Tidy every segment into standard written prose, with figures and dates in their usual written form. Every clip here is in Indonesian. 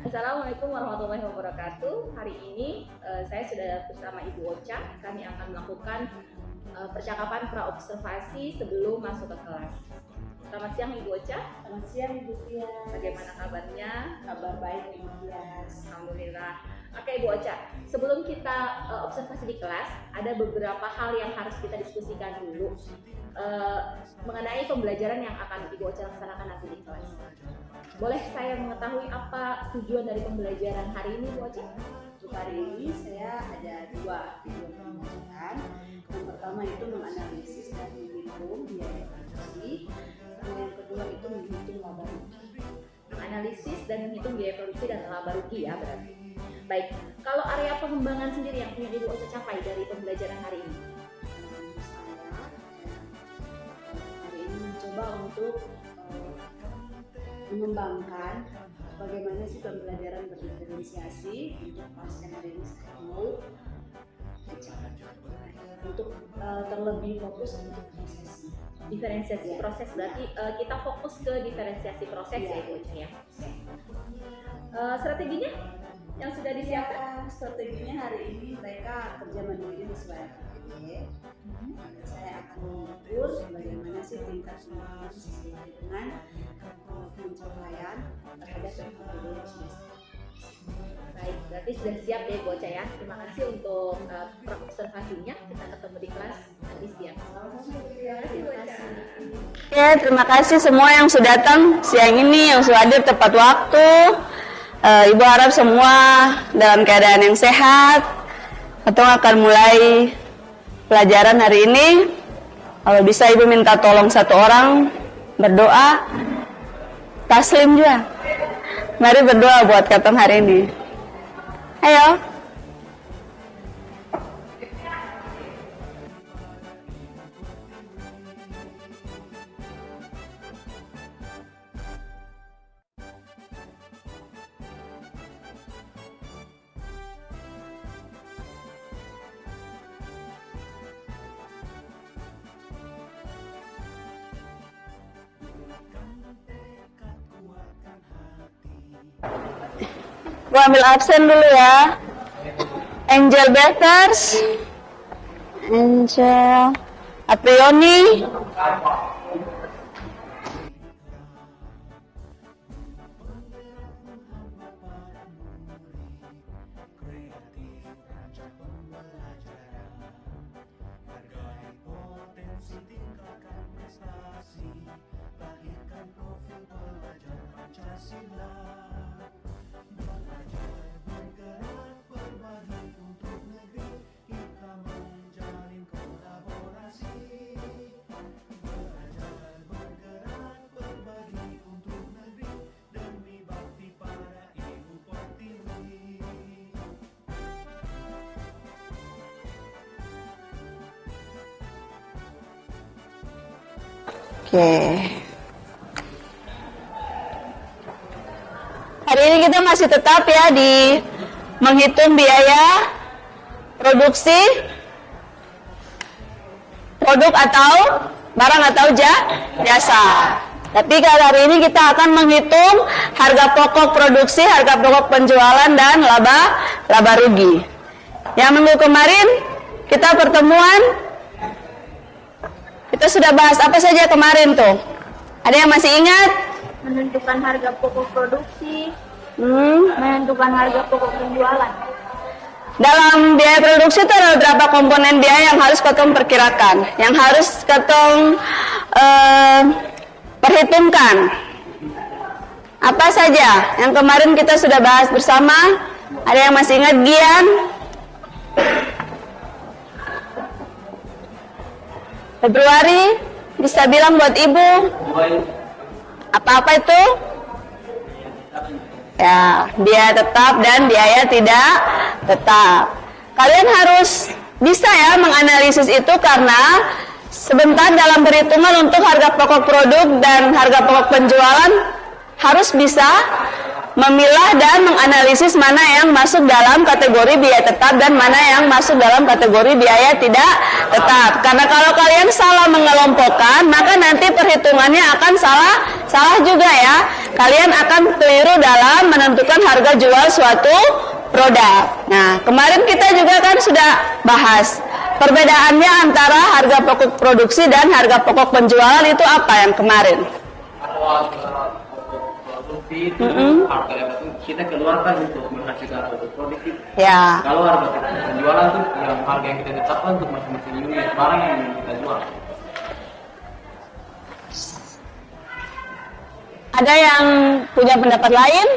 Assalamualaikum warahmatullahi wabarakatuh. Hari ini saya sudah bersama Ibu Ocha. Kami akan melakukan percakapan praobservasi sebelum masuk ke kelas. Selamat siang Ibu Ocha. Selamat siang Ibu Tia. Bagaimana kabarnya? Kabar baik Ibu Tia. Alhamdulillah. Oke Ibu Ocha, sebelum kita observasi di kelas, ada beberapa hal yang harus kita diskusikan dulu mengenai pembelajaran yang akan Ibu Ocha laksanakan nanti di kelas. Boleh saya mengetahui apa tujuan dari pembelajaran hari ini, Bu Ocha? Untuk hari ini saya ada dua tujuan pembelajaran. Yang pertama itu menganalisis dan menghitung biaya produksi. Yang kedua itu menghitung laba rugi. Menganalisis dan menghitung biaya produksi dan laba rugi ya berarti. Baik, kalau area pengembangan sendiri yang ingin Ibu Ocha capai dari pembelajaran hari ini? Saya hari ini mencoba untuk mengembangkan bagaimana sih pembelajaran berdiferensiasi untuk pasien hari ini saya mau untuk terlebih fokus untuk prosesnya. Diferensiasi proses berarti kita fokus ke diferensiasi proses ya Ibu Ocha ya. Strateginya yang sudah disiapkan? Strateginya hari ini mereka kerja mandiri sesuai APD. Saya akan mengukur bagaimana sih tingkat kemampuan sesuai dengan pencapaian terhadap APD yang sudah. Baik, berarti sudah siap ya Bu Ocha ya. Terima kasih untuk observasinya. Kita ketemu di kelas nanti siang. Terima kasih Bu Ocha. Oke, terima kasih semua yang sudah datang siang ini, yang sudah hadir tepat waktu. Ibu harap semua dalam keadaan yang sehat. Atau akan mulai pelajaran hari ini. Kalau bisa Ibu minta tolong satu orang berdoa. Taslim juga. Mari berdoa buat Katong hari ini. Ayo. Gua ambil absen dulu ya. Angel Betters, Angel Aprioni, Oke. Hari ini kita masih tetap ya di menghitung biaya produksi produk atau barang atau jasa. Tapi kali hari ini kita akan menghitung harga pokok produksi, harga pokok penjualan dan laba rugi. Yang minggu kemarin kita pertemuan kita sudah bahas apa saja kemarin tuh? Ada yang masih ingat? Menentukan harga pokok produksi, menentukan harga pokok penjualan. Dalam biaya produksi itu ada berapa komponen biaya yang harus Katong perkirakan, yang harus Katong perhitungkan. Apa saja yang kemarin kita sudah bahas bersama? Ada yang masih ingat Gian? Februari, bisa bilang buat Ibu apa-apa itu? Ya, biaya tetap dan biaya tidak tetap. Kalian harus bisa ya menganalisis itu karena sebentar dalam perhitungan untuk harga pokok produk dan harga pokok penjualan harus bisa memilah dan menganalisis mana yang masuk dalam kategori biaya tetap dan mana yang masuk dalam kategori biaya tidak tetap. Karena kalau kalian salah mengelompokkan, maka nanti perhitungannya akan salah juga ya. kalian akan keliru dalam menentukan harga jual suatu produk. Nah, kemarin kita juga kan sudah bahas perbedaannya antara harga pokok produksi dan harga pokok penjualan itu apa yang kemarin? Harga pokok produksi itu harga yang kita keluarkan untuk menghasilkan produk produktif. Ya. Kalau harga pokok penjualan itu yang harga yang kita tetapkan untuk masing-masing unit barang yang kita jual. Ada yang punya pendapat lain?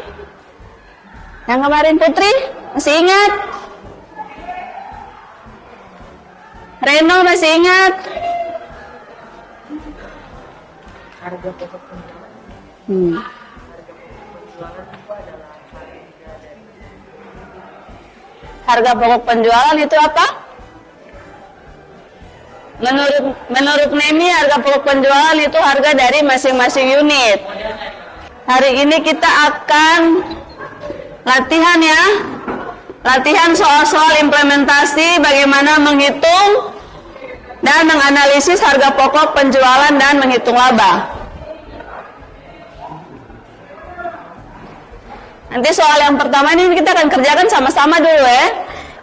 Yang kemarin Putri masih ingat? Reno masih ingat? Harga pokok penjualan. Harga pokok penjualan itu apa? Menurut Nemi, harga pokok penjualan itu harga dari masing-masing unit. Hari ini kita akan latihan ya. Latihan soal-soal implementasi bagaimana menghitung dan menganalisis harga pokok penjualan dan menghitung laba. Nanti soal yang pertama ini kita akan kerjakan sama-sama dulu ya.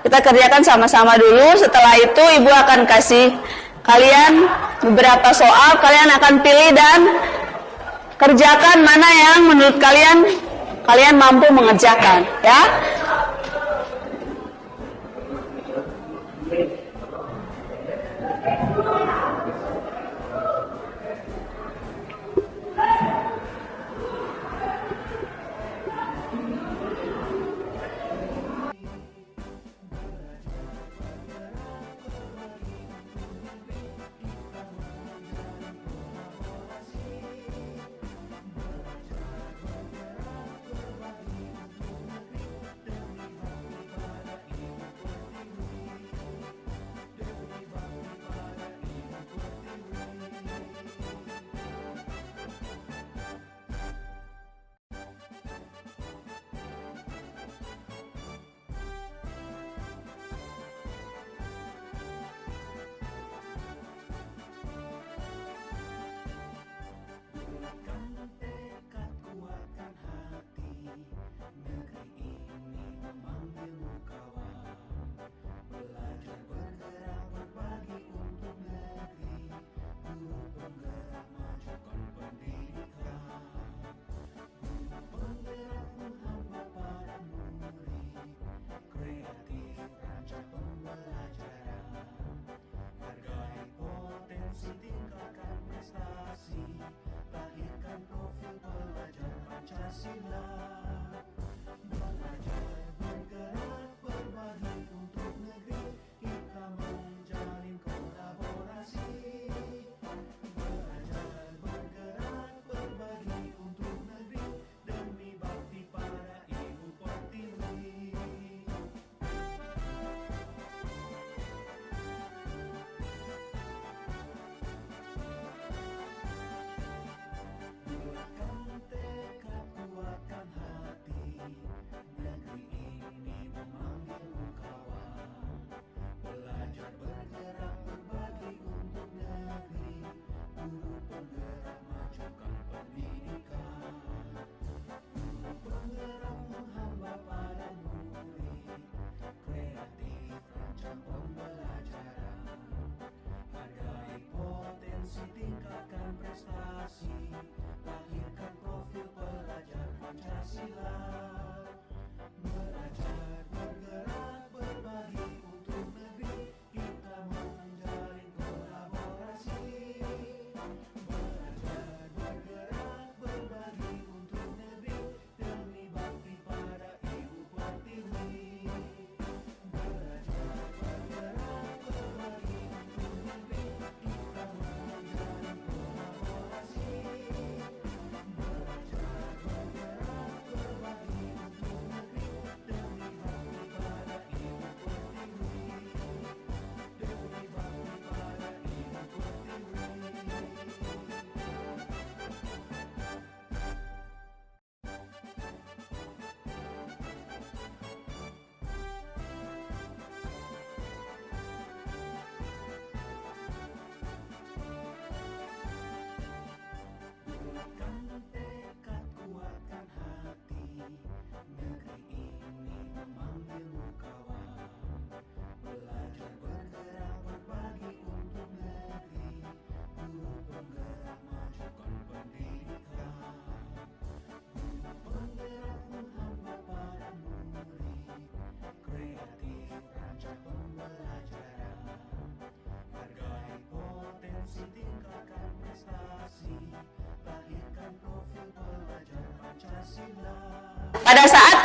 Kita kerjakan sama-sama dulu. Setelah itu Ibu akan kasih kalian beberapa soal. Kalian akan pilih dan kerjakan mana yang menurut kalian mampu mengerjakan ya.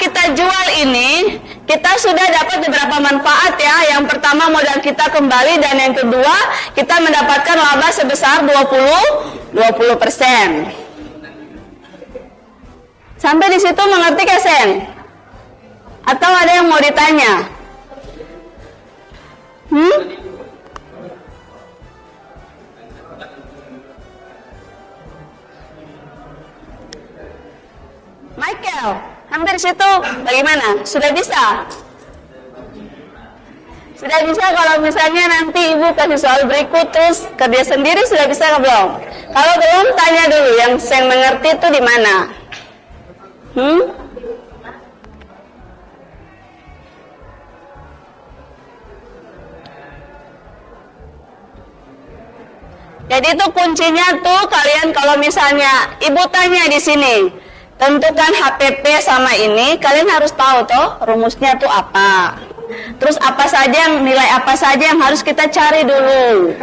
kita jual ini, kita sudah dapat beberapa manfaat ya. Yang pertama modal kita kembali, dan yang kedua kita mendapatkan laba sebesar 20%. Sampai di situ mengerti Kesen? Atau ada yang mau ditanya? Michael, hampir situ bagaimana? Sudah bisa? Sudah bisa. Kalau misalnya nanti ibu kasih soal berikut terus kerja sendiri, sudah bisa nggak belum? Kalau belum, tanya dulu yang saya mengerti itu di mana. Jadi itu kuncinya tuh kalian kalau misalnya ibu tanya di sini, tentukan HPP sama ini, kalian harus tahu tuh rumusnya tuh apa. Terus apa saja nilai apa saja yang harus kita cari dulu.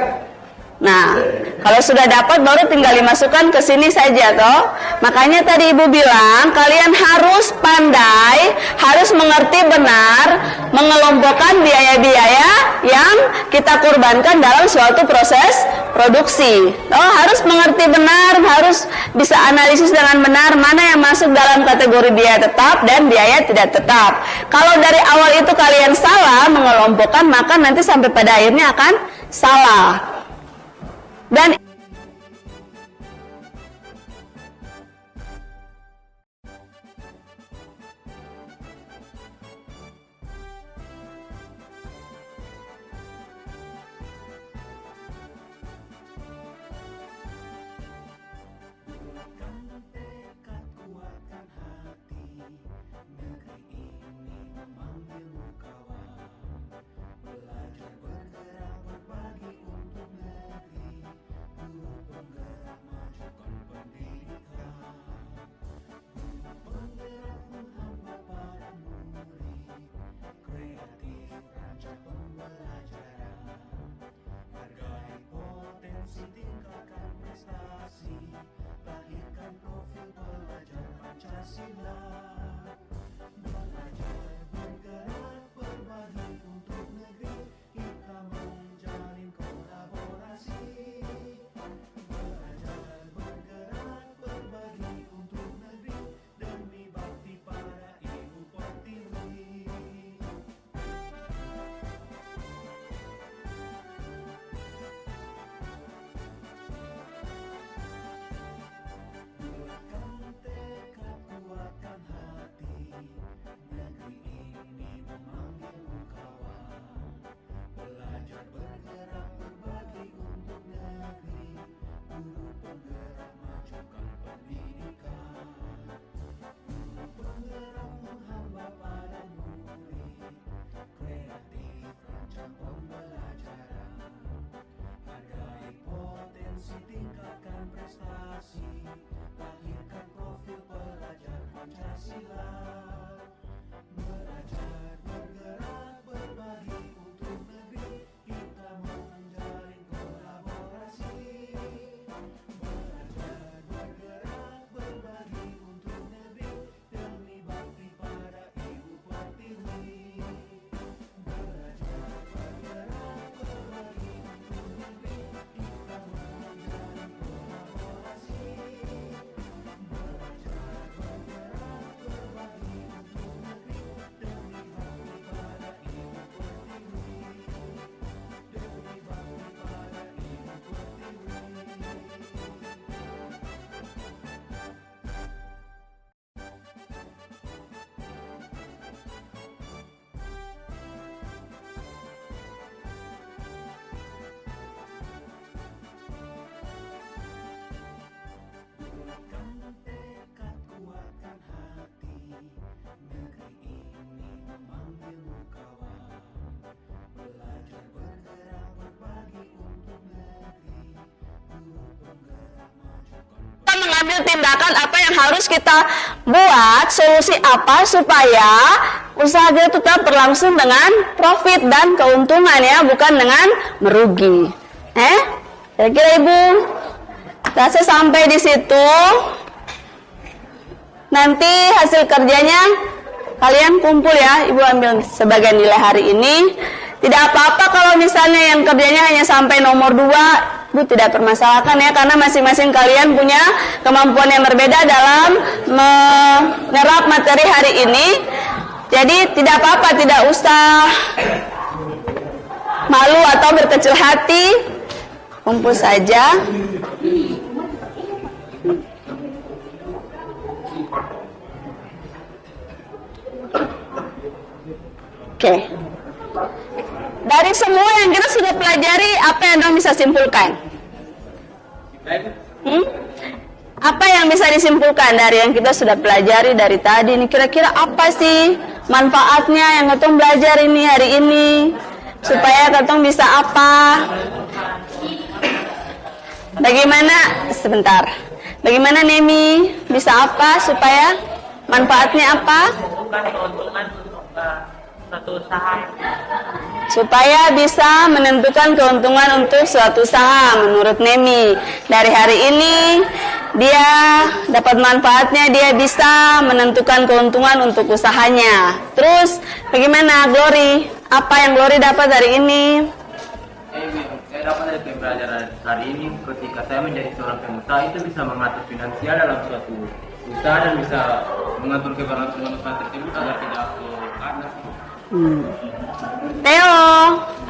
Nah, kalau sudah dapat baru tinggal dimasukkan ke sini saja toh. Makanya tadi ibu bilang kalian harus pandai, harus mengerti benar mengelompokkan biaya-biaya yang kita korbankan dalam suatu proses produksi. Oh, harus mengerti benar, harus bisa analisis dengan benar mana yang masuk dalam kategori biaya tetap dan biaya tidak tetap. Kalau dari awal itu kalian salah mengelompokkan, maka nanti sampai pada akhirnya akan salah. Dan mengambil tindakan apa yang harus kita buat, solusi apa supaya usaha kita tetap berlangsung dengan profit dan keuntungan ya, bukan dengan merugi. Kira-kira ibu rasa sampai di situ nanti hasil kerjanya kalian kumpul ya, Ibu ambil sebagian nilai hari ini. Tidak apa-apa kalau misalnya yang kerjanya hanya sampai nomor 2, Bu tidak permasalahkan ya, karena masing-masing kalian punya kemampuan yang berbeda dalam menyerap materi hari ini. Jadi tidak apa-apa, tidak usah malu atau berkecil hati, kumpul saja. Oke. Dari semua yang kita sudah pelajari, apa yang Dong bisa simpulkan? Apa yang bisa disimpulkan dari yang kita sudah pelajari dari tadi? Ini kira-kira apa sih manfaatnya yang Ketong belajar ini hari ini? Supaya Ketong bisa apa? Bagaimana? Sebentar. Bagaimana Nemi bisa apa supaya manfaatnya apa? Bukan keuntungan untuk satu usaha. Supaya bisa menentukan keuntungan untuk suatu usaha menurut Nemi. Dari hari ini dia dapat manfaatnya, dia bisa menentukan keuntungan untuk usahanya. Terus bagaimana Glory? Apa yang Glory dapat hari ini? Saya dapat dari pembelajaran hari ini, ketika saya menjadi seorang pengusaha itu bisa mengatur finansial dalam suatu usaha dan bisa mengatur keberlangsungan usaha tersebut agar tidak panas. Theo,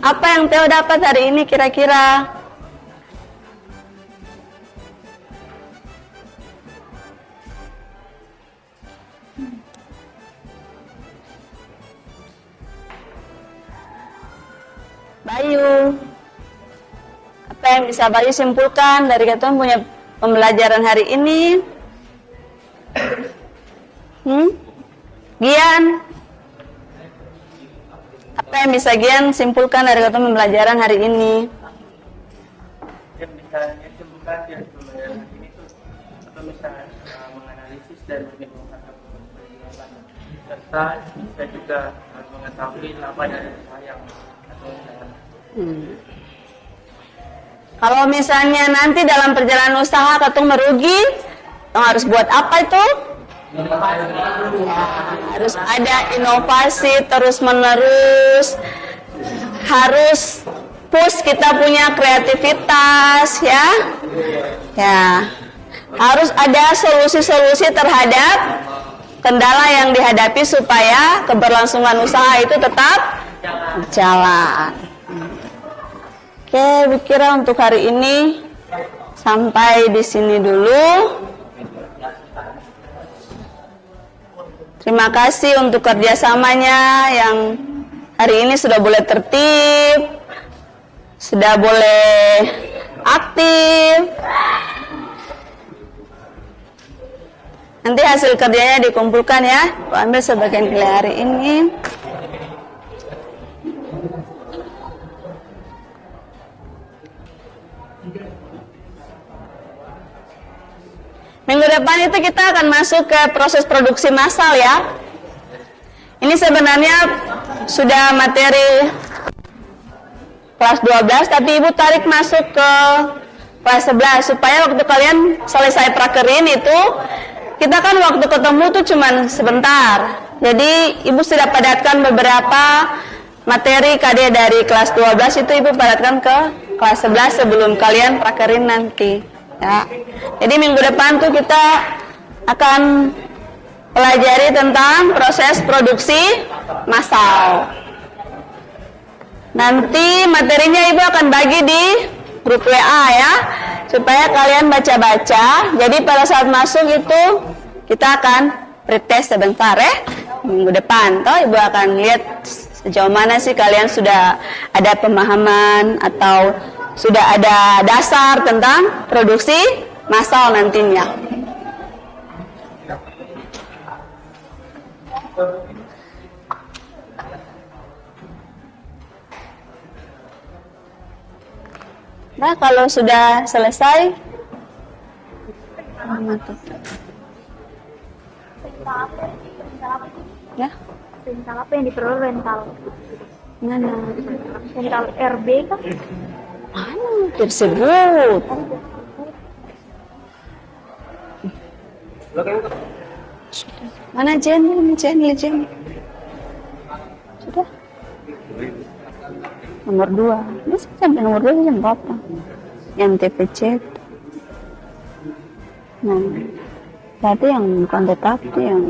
apa yang Theo dapat hari ini kira-kira? Bayu, apa yang bisa Bayu simpulkan dari Ketong punya pembelajaran hari ini? Gian, apa yang bisa Gian simpulkan dari Ketong pembelajaran hari ini? Yang bisa simpulkan dari pembelajaran hari ini tuh, atau bisa menganalisis dan menemukan penjelasan, serta bisa juga mengetahui laba dari usaha yang atau Kalau misalnya nanti dalam perjalanan usaha Ketong merugi, Ketong harus buat apa itu? Harus ada inovasi terus-menerus, harus push kita punya kreativitas ya. Harus ada solusi-solusi terhadap kendala yang dihadapi supaya keberlangsungan usaha itu tetap jalan. Oke, kira untuk hari ini sampai di sini dulu. Terima kasih untuk kerjasamanya yang hari ini sudah boleh tertib, sudah boleh aktif. Nanti hasil kerjanya dikumpulkan ya. Aku ambil sebagian nilai hari ini. Minggu depan itu kita akan masuk ke proses produksi massal ya. Ini sebenarnya sudah materi kelas 12, tapi Ibu tarik masuk ke kelas 11 supaya waktu kalian selesai prakerin itu, kita kan waktu ketemu tuh cuman sebentar. Jadi Ibu sudah padatkan beberapa materi KD dari kelas 12 itu Ibu padatkan ke kelas 11 sebelum kalian prakerin nanti. Ya. Jadi minggu depan tuh kita akan pelajari tentang proses produksi massal. Nanti materinya Ibu akan bagi di grup WA ya, supaya kalian baca-baca. Jadi pada saat masuk itu kita akan pretest sebentar ya, minggu depan. Toh Ibu akan lihat sejauh mana sih kalian sudah ada pemahaman atau sudah ada dasar tentang produksi massal nantinya. Nah, kalau sudah selesai, ya. Rental apa yang diperoleh rental? Mana? Rental RB kan? Tersebut. Mana Jen? nomor 2. Bisa sampai nomor 2 jam berapa? Yang TPC itu. Nah, berarti yang bukan tetap itu yang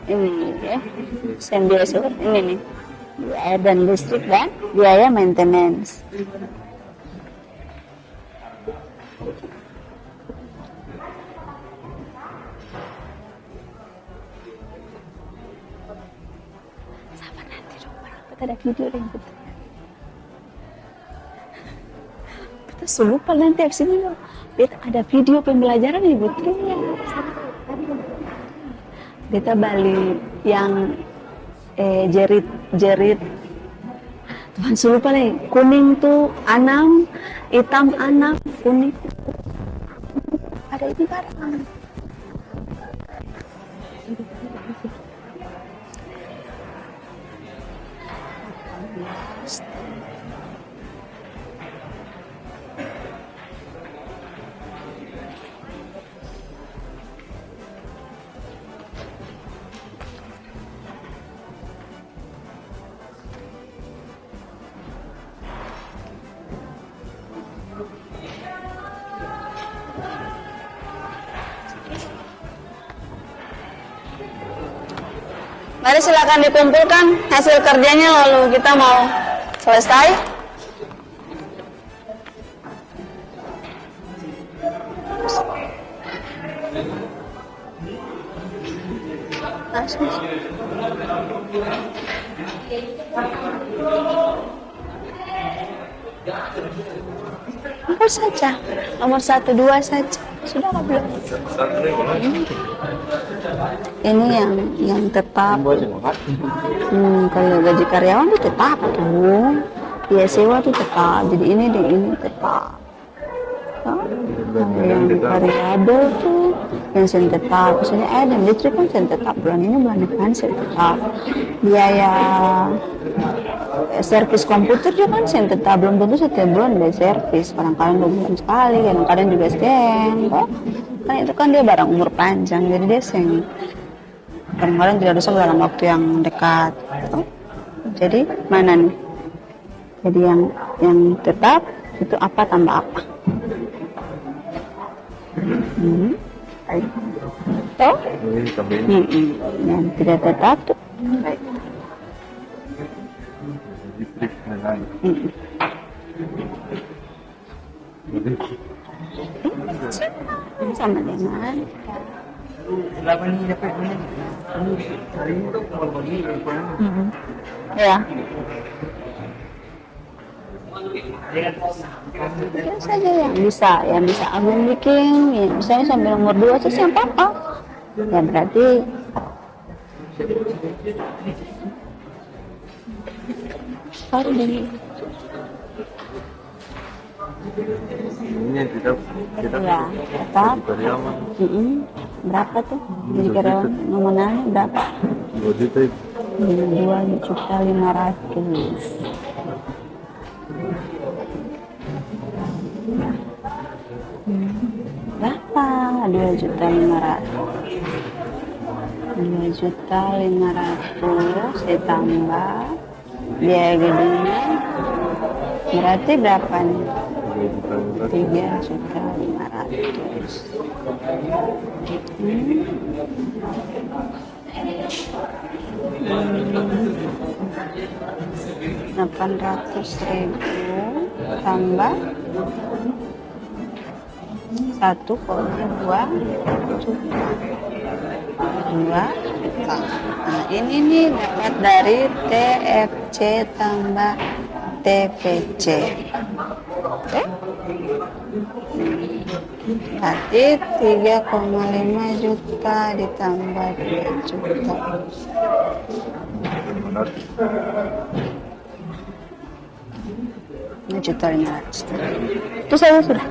ini ya, biasa ini nih, biaya dan listrik dan biaya maintenance. Sama nanti dong, kita ada video yang gitu. Kita lupa nanti abis ini loh, ada video pembelajaran Ibu Tri. Kita balik yang jerit Tuhan lupa nih, kuning tuh 6, hitam 6, kuning ada ini barang. Mari silakan dikumpulkan hasil kerjanya lalu kita mau selesai. Apa saja? Nomor 1, 2 saja. Sudah apa belum? Ini yang tetap. Kalau gaji karyawan itu tetap tuh. Biaya sewa itu tetap. Jadi ini dan ini tetap. Yang variabel tuh yang sen tetap. Misalnya air dan listrik kan sen tetap. Bulan ini bulan depan sen tetap. Biaya servis komputer juga kan sen tetap. Belum tentu setiap bulan ada servis. Kadang-kadang 2 bulan sekali. Kadang-kadang juga sen. Kan itu kan dia barang umur panjang. Jadi dia sen. Kadang-kadang tidak rusak dalam waktu yang dekat. Jadi mana nih? Jadi yang tetap itu apa tambah apa? Baik. Toh? Yang tidak tetap tuh. Baik. Sama dengan ya. Bikin saja yang bisa Agung bikin, ya, misalnya sampai nomor 2 sih yang apa? Ya berarti harus di ini tidak ya tetap. Berapa tuh? Jadi karyawan nominalnya berapa? 2 juta. 2.500.000. Berapa? 2.500.000 ditambah biaya gedungnya berarti berapa nih? 3.500.000. 800.000 tambah 1,2 juta. Nah, ini nih dapat dari TFC tambah TPC. Oke? Berarti 3,5 juta ditambah 2 juta. Ini 1.500.000. Itu saya sudah.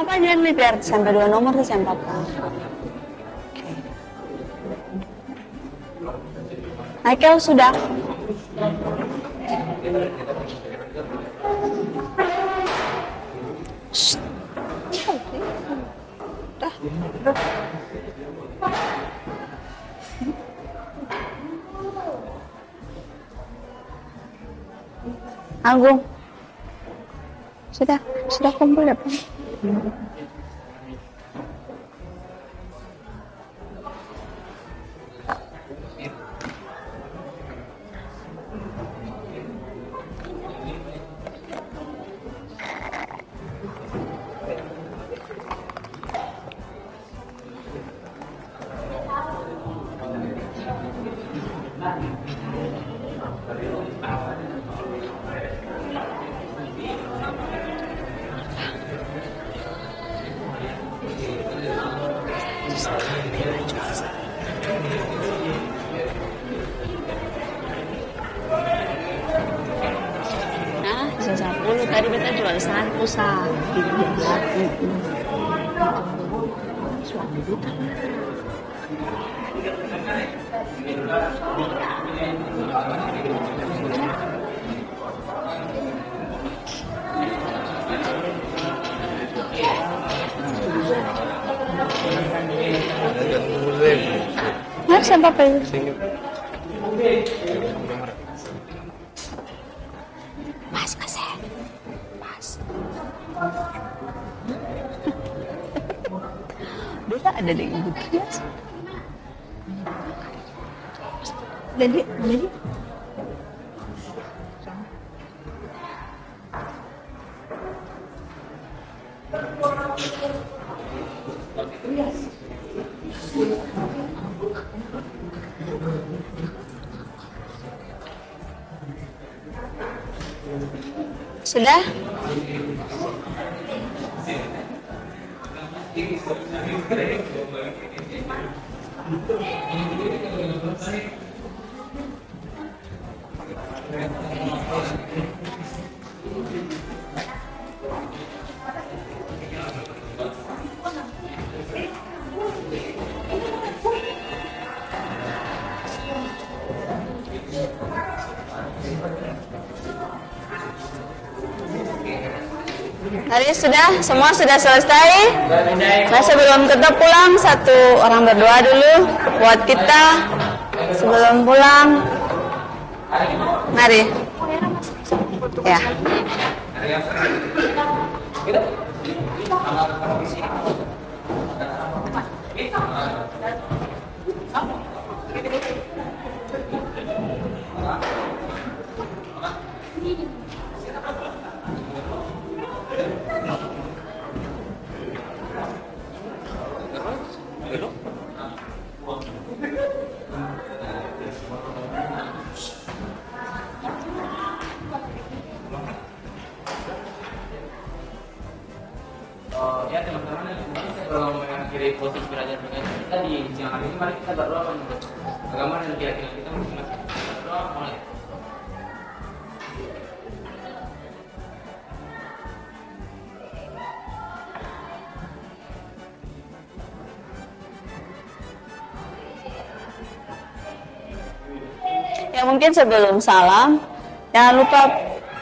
Papa jangan biar sampai 2 nomor sih sama Papa. Michael sudah. Shh. Dah. Agung. Sudah kumpul depan. Nah, bisa 10. Tadi kita jual 1 sah. Nah, siapa pengen? Mas, Mas. Dia ada di ibu kias. Jadi. Sudah? Hari sudah, semua sudah selesai. Nah, sebelum kita pulang, satu orang berdoa dulu buat kita sebelum pulang. Mari. Ya. Ya teman-teman, kalau mengakhiri proses belajar mengajar kita di siang hari ini, mari kita berdoa menurut agama dan keyakinan kita masing-masing. Berdoa mulai. Ya mungkin sebelum salam, jangan lupa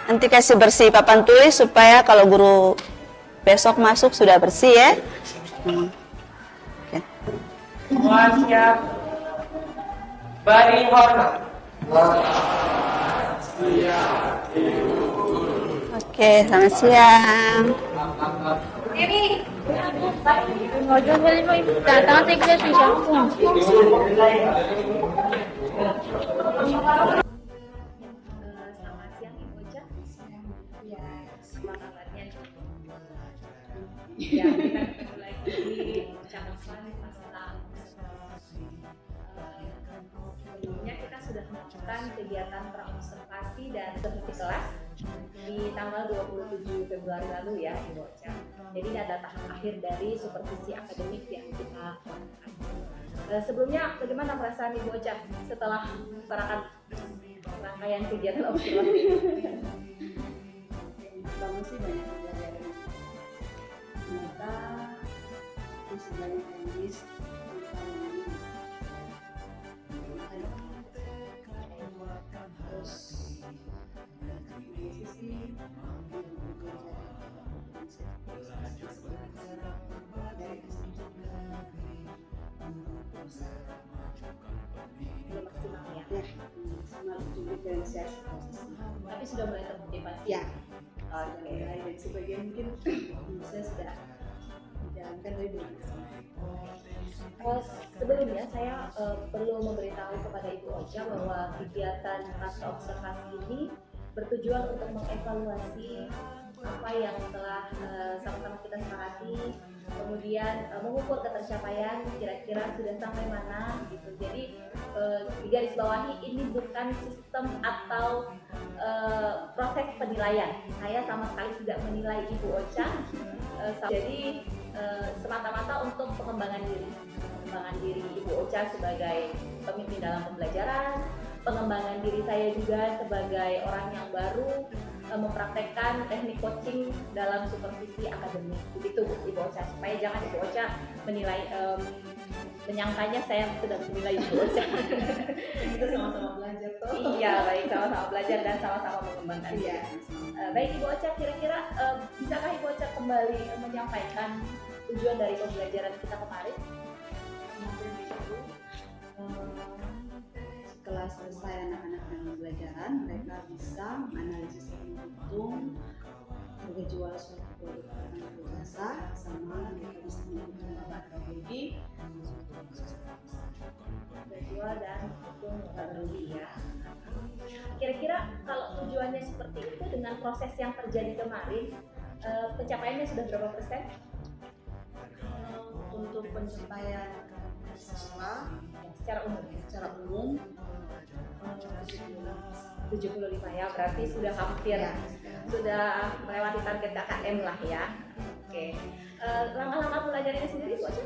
nanti kasih bersih papan tulis supaya kalau guru besok masuk sudah bersih ya. Oke. Siap. Beri hormat. Oke, selamat siang. Selamat siang Ibu Ocha. Ya, apa kabarnya? Ya, kita ketemu lagi di cakupan masalah. Sebelumnya kita sudah melakukan kegiatan praobservasi dan supervisi kelas di tanggal 27 Februari lalu ya Ibu Ocha. Jadi ada tahap akhir dari supervisi akademik yang kita lakukan. Sebelumnya bagaimana perasaan Ibu Ocha setelah rangkaian kegiatan observasi? Kamu sih banyak pelajaran. kita masih banyak teknis terus dari sisi Belum maksimal ya. maksimal untuk diferensiasi posisi. Tapi sudah mulai termotivasi. Ya, mulai dan sebagian mungkin saya sudah menjalankan dari dulu. Sebelumnya saya perlu memberitahu kepada Ibu Ocha bahwa kegiatan rasa observasi ini bertujuan untuk mengevaluasi apa yang telah sama-sama kita sepakati, kemudian mengukur ketercapaian kira-kira sudah sampai mana gitu. Jadi di garis bawahi ini bukan sistem atau proses penilaian. Saya sama sekali tidak menilai Ibu Ocha. Jadi semata-mata untuk pengembangan diri Ibu Ocha sebagai pemimpin dalam pembelajaran, pengembangan diri saya juga sebagai orang yang baru mempraktekkan teknik coaching dalam supervisi akademik. Begitu Ibu Ocha, supaya jangan Ibu Ocha menilai menyangkanya saya sudah menilai Ibu Ocha. Kita sama-sama belajar toh. Iya, baik, sama-sama belajar dan sama-sama mengembangkan. Iya. Baik Ibu Ocha, kira-kira bisakah Ibu Ocha kembali menyampaikan tujuan dari pembelajaran kita kemarin? Setelah selesai anak-anak dengan pembelajaran, mereka bisa menganalisis dan menghitung harga jual suatu produk atau jasa, sama mereka bisa menghitung laba rugi Harga jual dan hitung laba rugi ya. Kira-kira kalau tujuannya seperti itu dengan proses yang terjadi kemarin, pencapaiannya sudah berapa persen? untuk pencapaian siswa Secara umum? secara umum 75 ya, berarti sudah hampir sudah melewati target KKM lah ya. Oke. Langkah-langkah belajarnya sendiri Bu Ocha?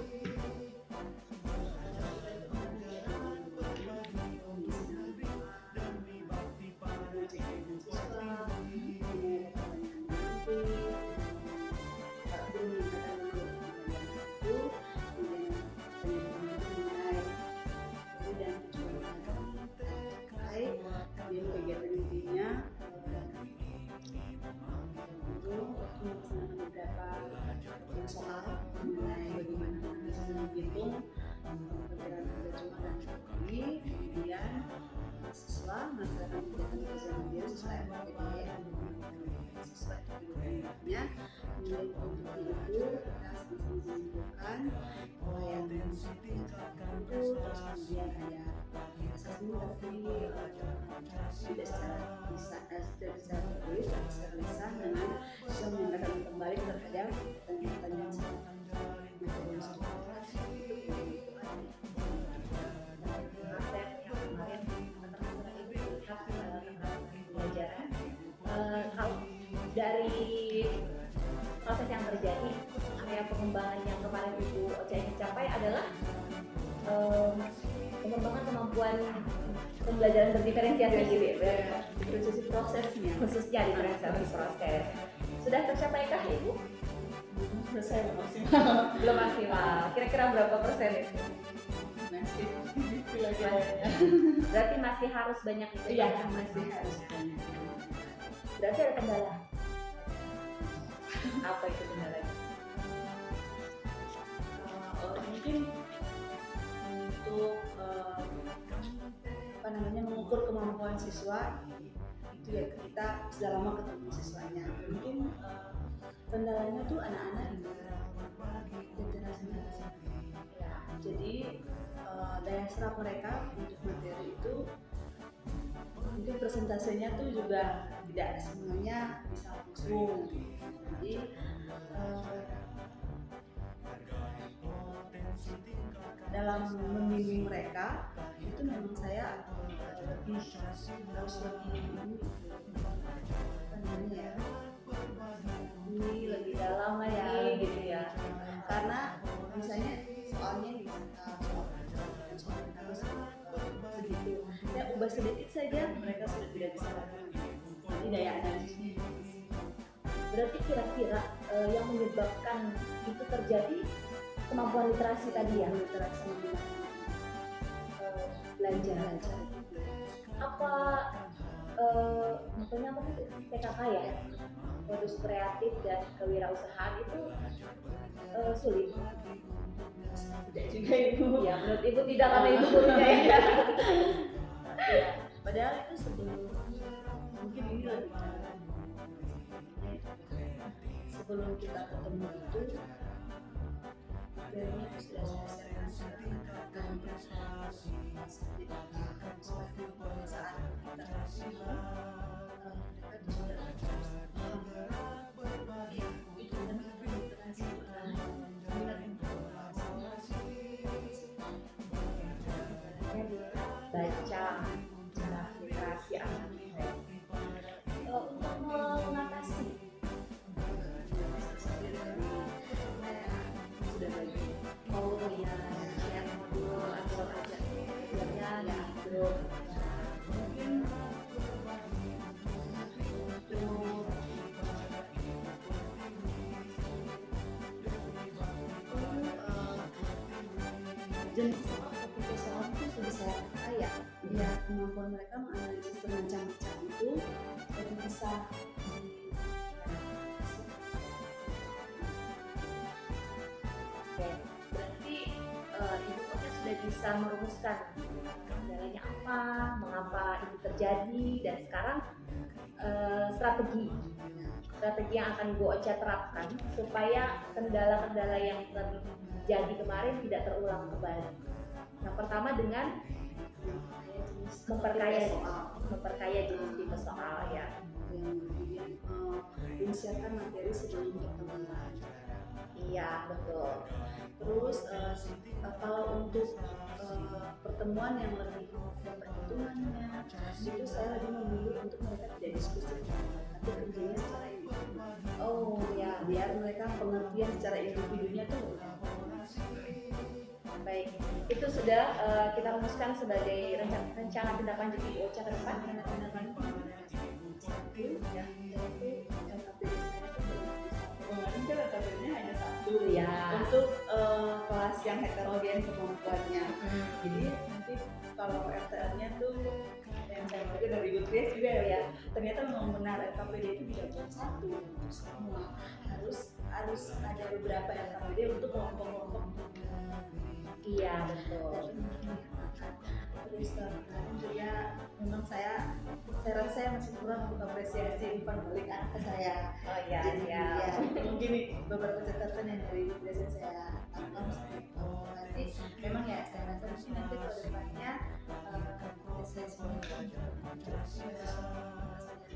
kegiatan intinya itu melaksanakan beberapa soal mengenai bagaimana bisa menghitung perkiraan harga jual dan rugi, kemudian siswa melaksanakan kegiatan kerja mandiri sesuai MPPD sesuai kebutuhannya. Kemudian untuk itu kita sama-sama menentukan pola yang itu, terus kemudian ada assessment tapi tidak secara tertulis tapi secara lisan dengan bisa menyampaikan kembali terhadap pertanyaan materi yang sudah pembelajaran. Kalau dari proses yang terjadi, area pengembangan yang kemarin Ibu Ocha ingin capai adalah pengembangan kemampuan pembelajaran berdiferensiasi gitu ya, khususnya diferensiasi proses. Sudah tercapaikah Ibu? selesai maksimal. Belum maksimal. Kira-kira berapa persen itu? Masih Berarti masih harus banyak itu iya ya? masih harus banyak. Berarti ada kendala. Apa itu kendalanya? Mungkin untuk mengukur kemampuan siswa itu ya kita sudah lama ketemu siswanya. Mungkin kendalanya tuh anak-anak generasinya ya. Jadi daya serap mereka untuk materi itu mungkin presentasenya tuh juga tidak semuanya bisa langsung. Jadi dalam membimbing mereka itu memang saya harus lebih Ini lebih dalam lah ya, gitu ya. karena misalnya soalnya soal harus segitu ya ubah sedikit saja mereka sudah tidak bisa lagi, jadi daya analisisnya. Berarti kira-kira yang menyebabkan itu terjadi? Kemampuan literasi tadi ya, literasi belajar. Apa makanya apa sih PKK ya, modus kreatif dan kewirausahaan itu sulit? tidak juga ibu. Ya menurut ibu tidak, karena ibu gurunya ya. Ya, padahal itu sebelum, mungkin ini lebih sebelum kita ketemu itu sebenarnya itu sudah saya share-kan seperti saat kita mereka sudah itu kan literasi Baca literasi anak. Untuk mengatasi sudah bagi share modul atau ajak belajarnya ya grup. mungkin jenis topik soal itu sudah saya kayak ya, kemampuan mereka menganalisis bermacam-macam itu jadi bisa Oke, berarti ibu Ocha sudah bisa merumuskan kendalanya apa, mengapa itu terjadi, dan sekarang strategi yang akan ibu Ocha terapkan supaya kendala-kendala yang terjadi kemarin tidak terulang kembali. Yang pertama dengan memperkaya jenis tipe soal ya. kemudian menyiapkan materi sebelum pertemuan. Iya betul. Terus kalau untuk pertemuan yang lebih perhitungannya itu saya lebih memilih untuk mereka tidak diskusi tapi kerjanya secara individu. Oh ya, Biar mereka pengertian secara individunya tuh baik. Itu sudah kita rumuskan sebagai rencana tindak lanjut ibu Ocha ke depan. LKPD hanya satu Ya. untuk kelas yang heterogen kemampuannya. Jadi nanti kalau RTL-nya tuh yang saya baca dari Goodreads juga ya, ternyata memang benar LKPD itu tidak boleh satu untuk semua, harus ada beberapa LKPD untuk kelompok-kelompok. Iya betul. Terus kemarin juga memang saya rasa saya masih kurang untuk apresiasi umpan balik anak ke saya. Oh iya, Jadi siap. ya, mungkin nih beberapa catatan yang dari biasa saya tangkap kasih. Memang ya saya rasa mungkin nanti ke depannya saya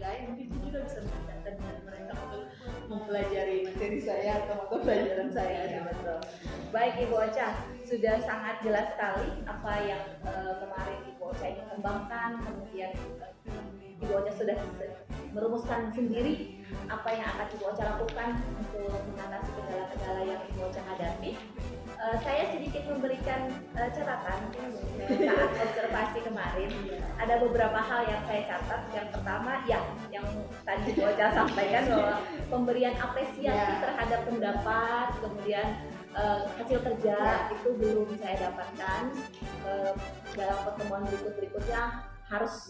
lain mungkin itu juga bisa mendekatkan dengan mereka untuk mempelajari materi saya atau mata pelajaran saya. Ya, betul. Baik Ibu Ocha, sudah sangat jelas sekali apa yang kemarin Ibu Ocha ingin kembangkan, kemudian Ibu Ocha sudah merumuskan sendiri apa yang akan Ibu Ocha lakukan untuk mengatasi kendala-kendala yang Ibu Ocha hadapi. Saya sedikit memberikan catatan saat observasi kemarin. Ada beberapa hal yang saya catat. Yang pertama, ya, yang tadi Ibu Ocha sampaikan bahwa pemberian apresiasi terhadap pendapat, kemudian hasil kerja itu belum saya dapatkan. Dalam pertemuan berikutnya harus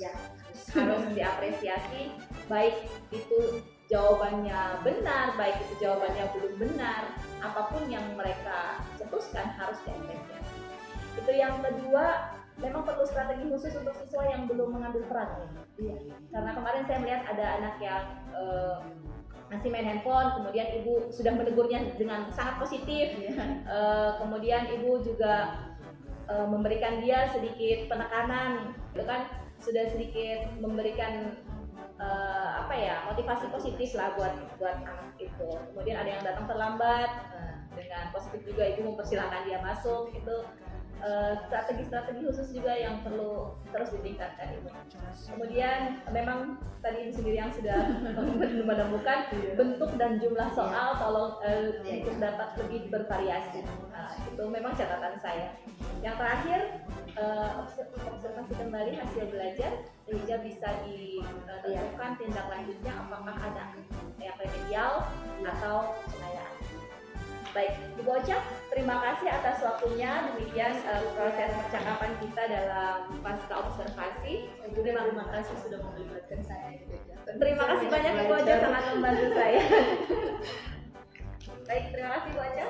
diapresiasi, baik itu jawabannya benar, baik itu jawabannya belum benar, apapun yang mereka cetuskan harus diapresiasi. Itu yang kedua, memang perlu strategi khusus untuk siswa yang belum mengambil peran. Iya. Karena kemarin saya melihat ada anak yang masih main handphone, kemudian ibu sudah menegurnya dengan sangat positif. Kemudian ibu juga memberikan dia sedikit penekanan, itu kan sudah sedikit memberikan motivasi positif lah buat anak itu. Kemudian ada yang datang terlambat, dengan positif juga ibu mempersilahkan dia masuk. Itu strategi-strategi khusus juga yang perlu terus ditingkatkan ibu. Kemudian memang tadi ibu sendiri yang sudah menemukan bentuk dan jumlah soal, tolong untuk dapat lebih bervariasi. Itu memang memang catatan saya. Yang terakhir, observasi kembali hasil belajar sehingga bisa ditentukan tindak lanjutnya apakah ada yang remedial atau pengayaan. Baik, Ibu Ocha, terima kasih atas waktunya. Demikian proses percakapan kita dalam pasca observasi. Terima kasih sudah melibatkan saya. Terima kasih banyak Ibu Ocha, sangat membantu saya. Baik, terima kasih Bu Ocha.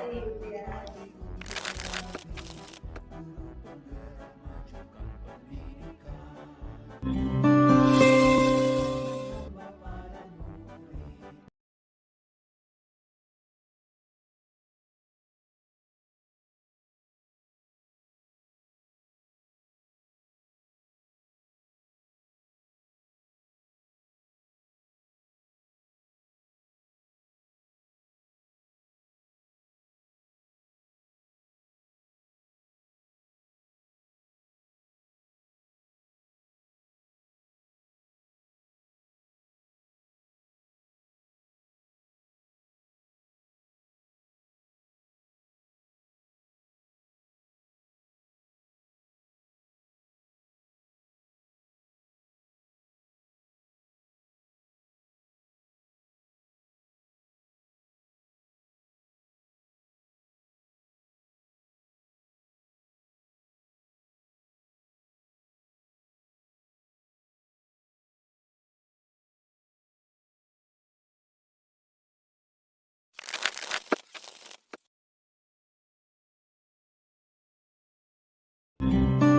Thank you.